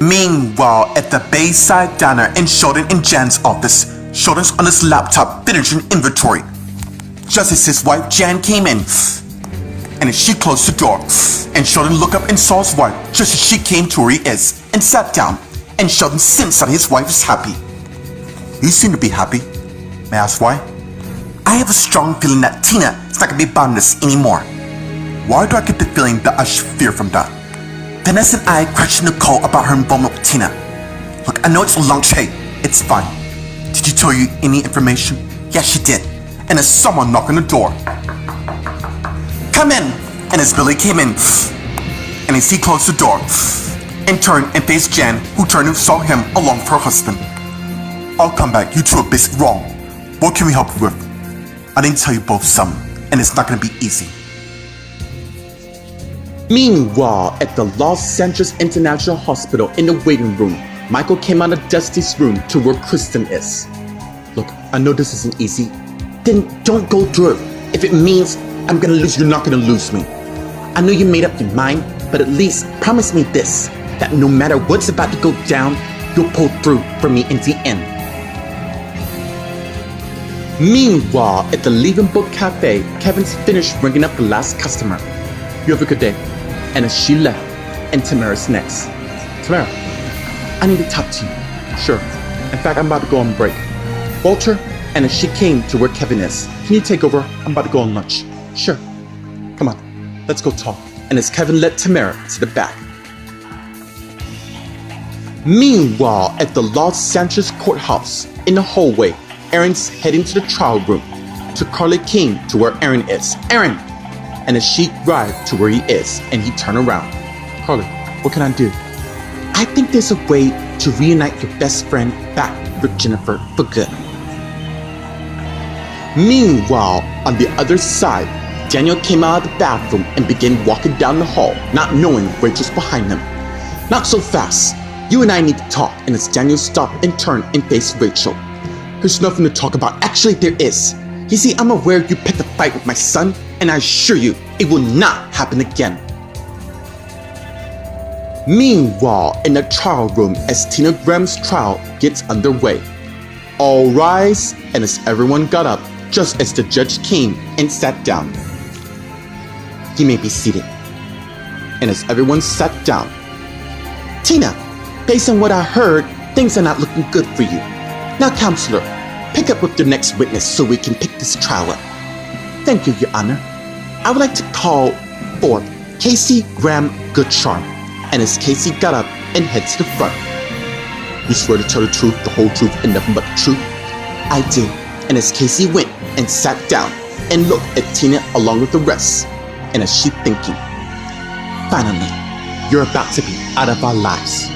Meanwhile, at the Bayside Diner in Sheldon and Jan's office, Sheldon's on his laptop finishing inventory. Just as his wife Jan came in, and as she closed the door, and Sheldon looked up and saw his wife just as she came to where he is and sat down, and Sheldon sensed that his wife is happy. You seem to be happy. May I ask why? I have a strong feeling that Tina is not going to be bound this anymore. Why do I get the feeling that I should fear from that? Vanessa and I questioned Nicole about her involvement with Tina. Look, I know it's a long shot. It's fine. Did she tell you any information? Yes, she did. And there's someone knocking the door. Come in! And as Billy came in, and as he closed the door, and turned and faced Jan, who turned and saw him along with her husband. I'll come back. You two are basically wrong. What can we help you with? I didn't tell you both some, and it's not going to be easy. Meanwhile, at the Los Angeles International Hospital in the waiting room, Michael came out of Dusty's room to where Kristen is. Look, I know this isn't easy. Then don't go through it. If it means I'm gonna lose, you're not gonna lose me. I know you made up your mind, but at least promise me this, that no matter what's about to go down, you'll pull through for me in the end. Meanwhile, at the Leaving Book Cafe, Kevin's finished ringing up the last customer. You have a good day. And as she left, and Tamara's next. Tamara, I need to talk to you. Sure. In fact, I'm about to go on break. Walter, and as she came to where Kevin is, can you take over? I'm about to go on lunch. Sure. Come on, let's go talk. And as Kevin led Tamara to the back. Meanwhile, at the Los Angeles courthouse, in the hallway, Erin's heading to the trial room. To Carly King to where Erin is. Erin! And as she arrived to where he is, and he turned around. Carly, what can I do? I think there's a way to reunite your best friend back with Jennifer for good. Meanwhile, on the other side, Daniel came out of the bathroom and began walking down the hall, not knowing Rachel's behind him. Not so fast. You and I need to talk. And as Daniel stopped and turned and faced Rachel. There's nothing to talk about. Actually, there is. You see, I'm aware you picked a fight with my son, and I assure you, it will not happen again. Meanwhile, in the trial room, as Tina Graham's trial gets underway. All rise, and as everyone got up, just as the judge came and sat down. You may be seated. And as everyone sat down, Tina, based on what I heard, things are not looking good for you. Now, counselor, pick up with the next witness so we can pick this trial up. Thank you, Your Honor. I would like to call forth Casey Graham Goodcharm. And as Casey got up and head to the front. You swear to tell the truth, the whole truth, and nothing but the truth? I do. And as Casey went and sat down and looked at Tina along with the rest, and as she thinking, finally, you're about to be out of our lives.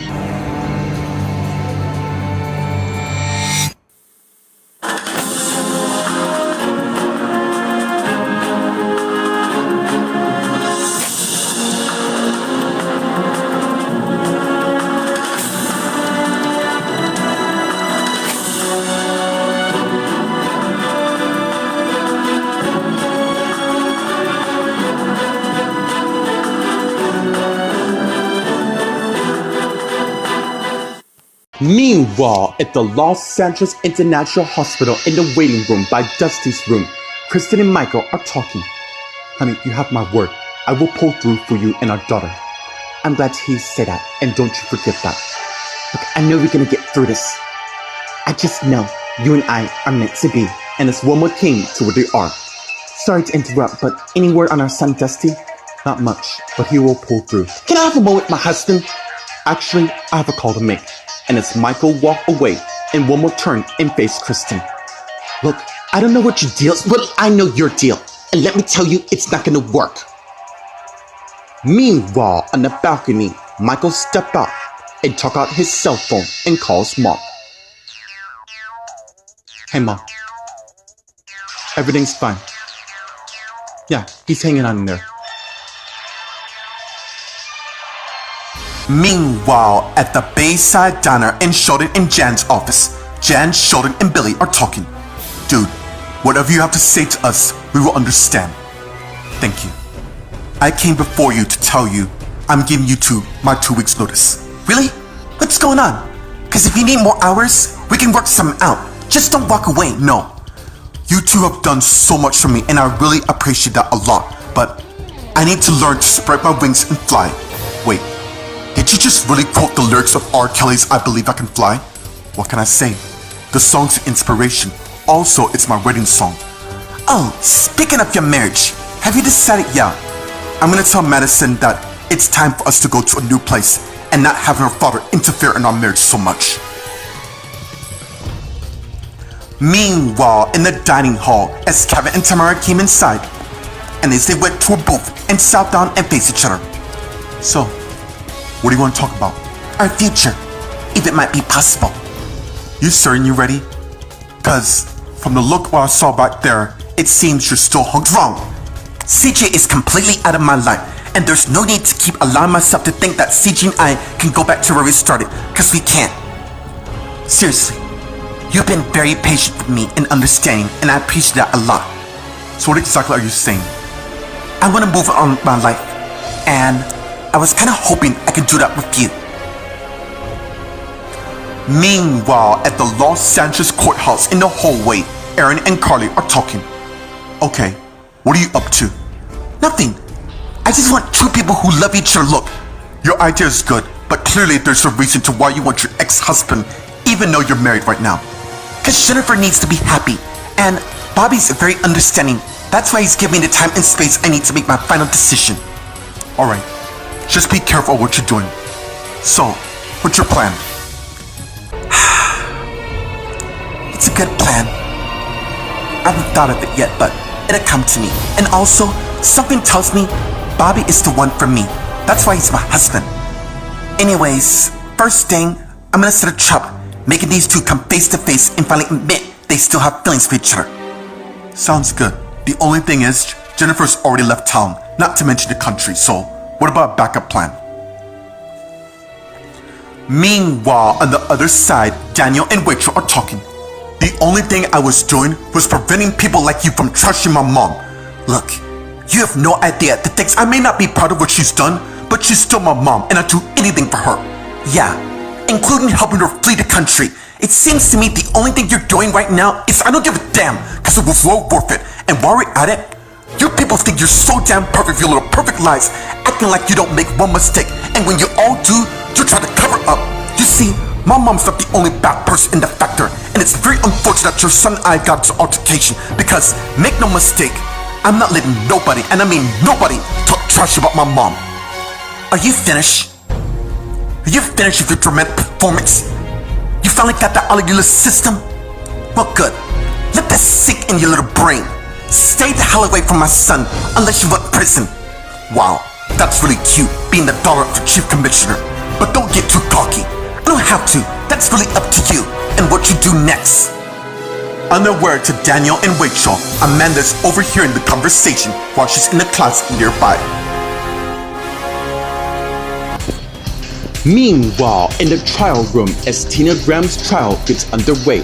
Meanwhile, at the Los Angeles International Hospital in the waiting room by Dusty's room, Kristen and Michael are talking. Honey, you have my word. I will pull through for you and our daughter. I'm glad to hear you say that, and don't you forget that. Look, I know we're gonna get through this. I just know you and I are meant to be, and it's one more thing to where they are. Sorry to interrupt, but any word on our son Dusty? Not much, but he will pull through. Can I have a moment with my husband? Actually, I have a call to make. And as Michael walked away, and one more turn and faced Kristen. Look, I don't know what your deal is, but I know your deal. And let me tell you, it's not gonna work. Meanwhile, on the balcony, Michael stepped out and took out his cell phone and calls Mom. Hey, Mom. Everything's fine. Yeah, he's hanging on in there. Meanwhile, at the Bayside Diner in Sheldon and Jan's office, Jan, Sheldon, and Billy are talking. Dude, whatever you have to say to us, we will understand. Thank you. I came before you to tell you I'm giving you two my 2 weeks notice. Really? What going on? Because if you need more hours, we can work some out. Just don't walk away, no. You two have done so much for me, and I really appreciate that a lot. But I need to learn to spread my wings and fly. Wait, did you just really quote the lyrics of R. Kelly's I Believe I Can Fly? What can I say? The song's an inspiration. Also, it's my wedding song. Oh, speaking of your marriage, have you decided? Yeah. I'm gonna tell Madison that it's time for us to go to a new place and not have her father interfere in our marriage so much. Meanwhile, in the dining hall, as Kevin and Tamara came inside, and as they went to a booth and sat down and faced each other. So, what do you want to talk about? Our future, if it might be possible. You certain you ready? Cause from the look what I saw back there, it seems you're still hooked. Wrong. CJ is completely out of my life, and there's no need to keep allowing myself to think that CJ and I can go back to where we started, cause we can't. Seriously, you've been very patient with me and understanding, and I appreciate that a lot. So what exactly are you saying? I want to move on with my life, and I was kind of hoping I could do that with you. Meanwhile, at the Los Angeles courthouse in the hallway, Aaron and Carly are talking. Okay, what are you up to? Nothing. I just want two people who love each other. Look, your idea is good, but clearly there's a reason to why you want your ex-husband, even though you're married right now. Cause Jennifer needs to be happy, and Bobby's very understanding. That's why he's giving me the time and space I need to make my final decision. Alright, just be careful what you're doing. So, what's your plan? It's a good plan. I haven't thought of it yet, but it'll come to me. And also, something tells me Bobby is the one for me. That's why he's my husband. Anyways, first thing, I'm gonna set a trap, making these two come face to face and finally admit they still have feelings for each other. Sounds good. The only thing is, Jennifer's already left town, not to mention the country, so what about a backup plan? Meanwhile, on the other side, Daniel and Rachel are talking. The only thing I was doing was preventing people like you from trashing my mom. Look, you have no idea the things I may not be proud of what she's done, but she's still my mom and I'd do anything for her. Yeah, including helping her flee the country. It seems to me the only thing you're doing right now is I don't give a damn, cause it was well worth it. And while we're at it, you people think you're so damn perfect with your little perfect lives, acting like you don't make one mistake, and when you all do, you try to cover up. You see, my mom's not the only bad person in the factor, and it's very unfortunate that your son and I got into altercation, because, make no mistake, I'm not letting nobody, and I mean nobody, talk trash about my mom. Are you finished? Are you finished with your dramatic performance? You finally got that out of your little system? Well, good. Let that sink in your little brain. Stay the hell away from my son, unless you want prison. Wow, that's really cute, being the daughter of the chief commissioner. But don't get too cocky. I don't have to. That's really up to you and what you do next. Unaware to Daniel and Rachel, Amanda's overhearing the conversation while she's in the class nearby. Meanwhile, in the trial room, as Tina Graham's trial gets underway,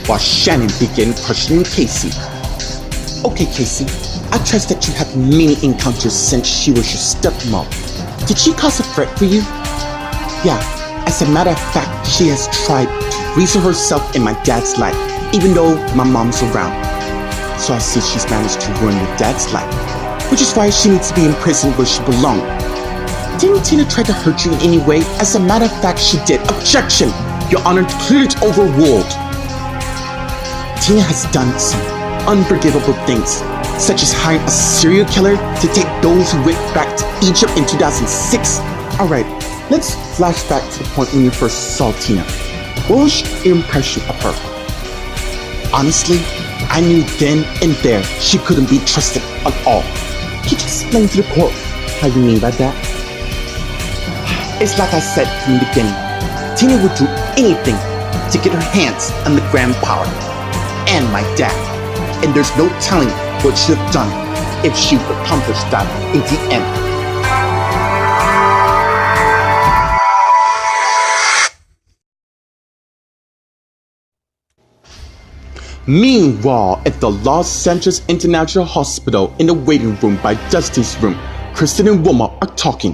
while Shannon begins questioning Casey. Okay, Casey, I trust that you have many encounters since she was your stepmom. Did she cause a threat for you? Yeah, as a matter of fact, she has tried to reason herself in my dad's life, even though my mom's around. So I see she's managed to ruin your dad's life, which is why she needs to be in prison where she belongs. Didn't Tina try to hurt you in any way? As a matter of fact, she did. Objection! Your Honor, clearly it's overruled. Tina has done some unforgivable things, such as hiring a serial killer to take those who went back to Egypt in 2006. Alright, let's flash back to the point when you first saw Tina. What was your impression of her? Honestly, I knew then and there she couldn't be trusted at all. Could you explain to the court how you mean by that? It's like I said from the beginning, Tina would do anything to get her hands on the grand power and my dad, and there's no telling what she'd have done if she accomplished that in the end. Meanwhile, at the Los Angeles International Hospital in the waiting room by Dusty's room, Kristen and Wilma are talking.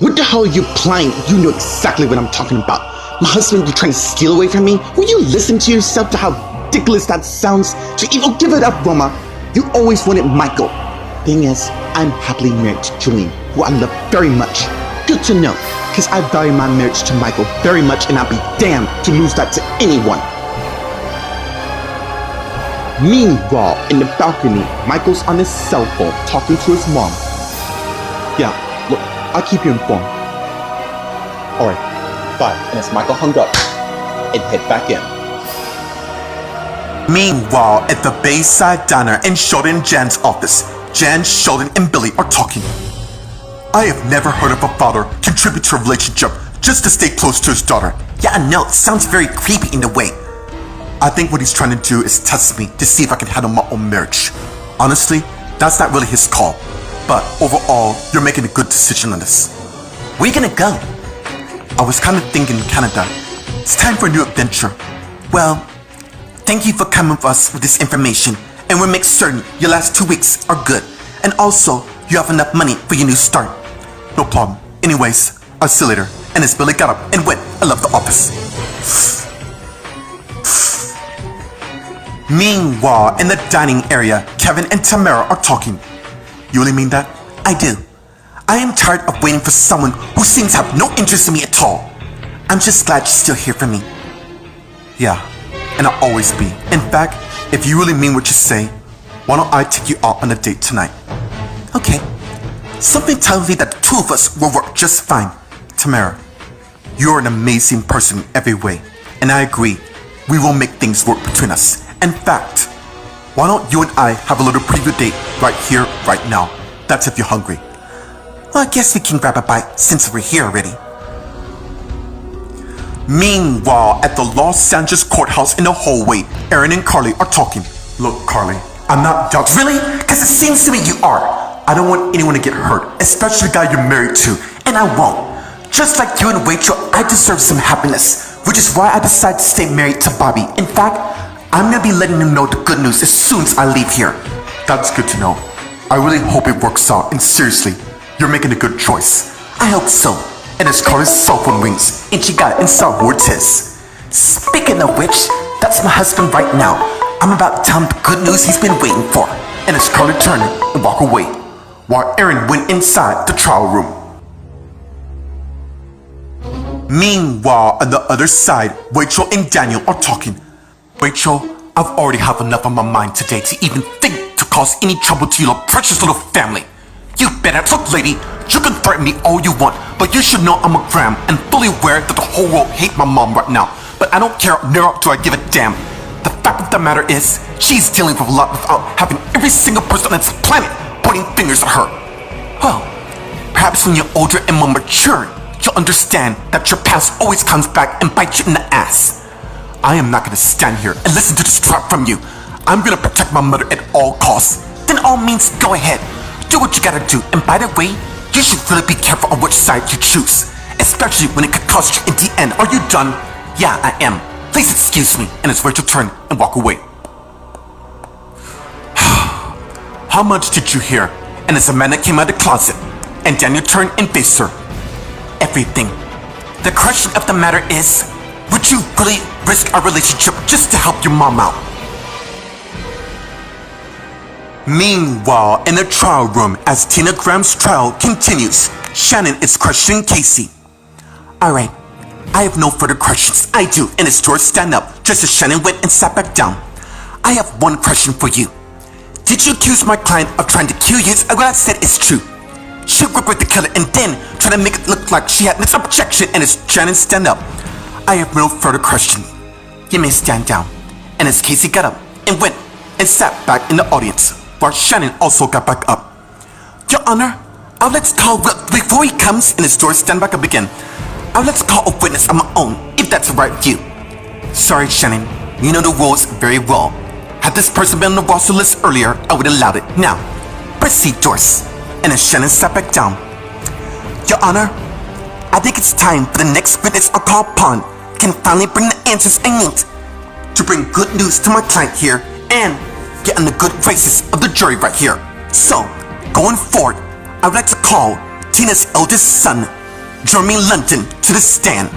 What the hell are you playing? You know exactly what I'm talking about. My husband you're trying to steal away from me? Will you listen to yourself to how ridiculous that sounds? To even give it up, Roma. You always wanted Michael. Thing is, I'm happily married to Julian, who I love very much. Good to know, because I value my marriage to Michael very much and I'll be damned to lose that to anyone. Meanwhile, in the balcony, Michael's on his cell phone talking to his mom. Yeah, look, I'll keep you informed. Alright, bye. And as Michael hung up, and head back in. Meanwhile, at the Bayside Diner in Sheldon and Jan's office, Jan, Sheldon, and Billy are talking. I have never heard of a father contribute to a relationship just to stay close to his daughter. Yeah, I know, it sounds very creepy in a way. I think what he's trying to do is test me to see if I can handle my own marriage. Honestly, that's not really his call. But overall, you're making a good decision on this. Where you gonna go? I was kind of thinking Canada. It's time for a new adventure. Well, thank you for coming with us with this information, and we'll make certain your last 2 weeks are good. And also, you have enough money for your new start. No problem. Anyways, I'll see you later. And as Billy got up and went, I left the office. Meanwhile, in the dining area, Kevin and Tamara are talking. You really mean that? I do. I am tired of waiting for someone who seems to have no interest in me at all. I'm just glad you're still here for me. Yeah, and I'll always be. In fact, if you really mean what you say, why don't I take you out on a date tonight? Okay. Something tells me that the two of us will work just fine. Tamara, you're an amazing person in every way, and I agree. We will make things work between us. In fact, why don't you and I have a little preview date right here, right now? That's if you're hungry. Well, I guess we can grab a bite since we're here already. Meanwhile, at the Los Angeles courthouse in the hallway, Aaron and Carly are talking. Look, Carly, I'm not doubting. Really? Because it seems to me you are. I don't want anyone to get hurt, especially the guy you're married to, and I won't. Just like you and Rachel, I deserve some happiness, which is why I decided to stay married to Bobby. In fact, I'm gonna be letting him know the good news as soon as I leave here. That's good to know. I really hope it works out, and seriously, you're making a good choice. I hope so. And as Carly's cell phone rings, and she got it and saw who it is. Speaking of which, that's my husband right now. I'm about to tell him the good news he's been waiting for. And as Carly turned and walked away, while Aaron went inside the trial room. Meanwhile, on the other side, Rachel and Daniel are talking. Rachel, I've already have enough on my mind today to even think to cause any trouble to your precious little family. You better look, lady, you can threaten me all you want, but you should know I'm a gram and fully aware that the whole world hate my mom right now. But I don't care, nor do I give a damn. The fact of the matter is, she's dealing with a lot without having every single person on this planet pointing fingers at her. Well, perhaps when you're older and more mature, you'll understand that your past always comes back and bites you in the ass. I am not gonna stand here and listen to this crap from you. I'm gonna protect my mother at all costs. Then all means go ahead. Do what you gotta do. And by the way, you should really be careful on which side you choose. Especially when it could cost you in the end. Are you done? Yeah, I am. Please excuse me. And it's Rachel turn and walk away. How much did you hear? And as Amanda came out of the closet, and Daniel turned and faced her. Everything. The question of the matter is, would you really risk our relationship just to help your mom out? Meanwhile, in the trial room, as Tina Graham's trial continues, Shannon is questioning Casey. Alright, I have no further questions. I do, and it's George stand up, just as Shannon went and sat back down. I have one question for you. Did you accuse my client of trying to kill you? What I said is true. She worked with the killer and then try to make it look like she had no objection, and as Shannon stand up, I have no further question. You may stand down. And as Casey got up and went and sat back in the audience, while Shannon also got back up. Your Honor, let's call, before he comes and his door stand back up again, let's call a witness on my own, if that's alright with you. Sorry, Shannon, you know the rules very well. Had this person been on the roster list earlier, I would have allowed it. Now, proceed, Doris. And as Shannon sat back down, Your Honor, I think it's time for the next witness I'll call upon can finally bring the answers I need to bring good news to my client here and get on the good graces of the jury right here. So, going forward, I would like to call Tina's eldest son, Jeremy London, to the stand.